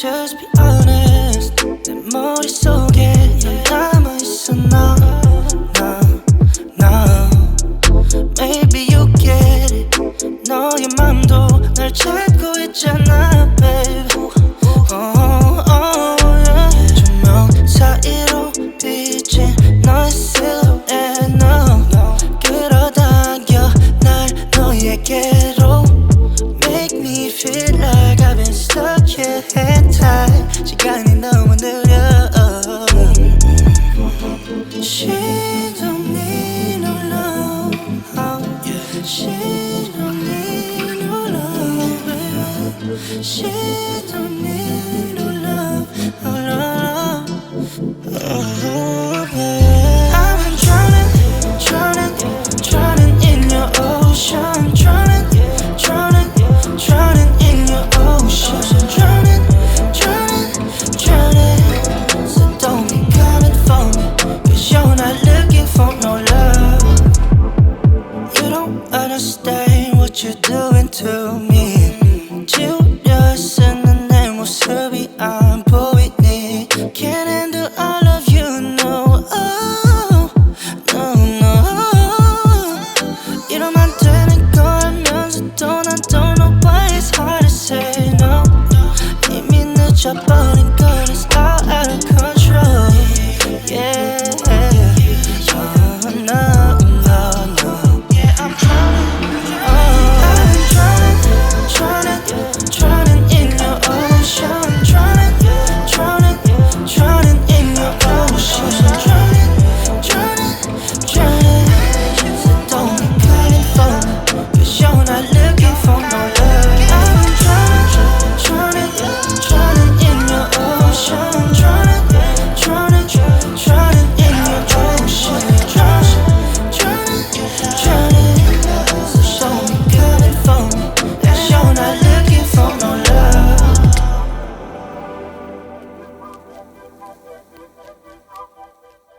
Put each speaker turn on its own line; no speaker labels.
Just be honest. 내 머릿속에 넌 남아있어 나. Maybe you get it. 너의 맘도 날 찾고 있잖아, babe. Yeah. 조명 사이로 비친 너의 silhouette, no. 끌어당겨 날 너에게로. Make me feel like I've been stuck here hand tight. 시간이 너무 느려. She don't need no love. She don't need no love, baby. She don't need no love, no love. Yeah. I've been drowning in your ocean. Drowning in your ocean. Drowning. So don't be coming for me, 'cause you're not looking for no love. You don't understand what you're doing to me. 지우려쓰는 내 모습이 안 보이니. Can't handle all of you, no. Oh, no. 이러면 안 되는 걸 알면서도 난 don't know why it's hard to say no. 이미 늦어버린 걸 it's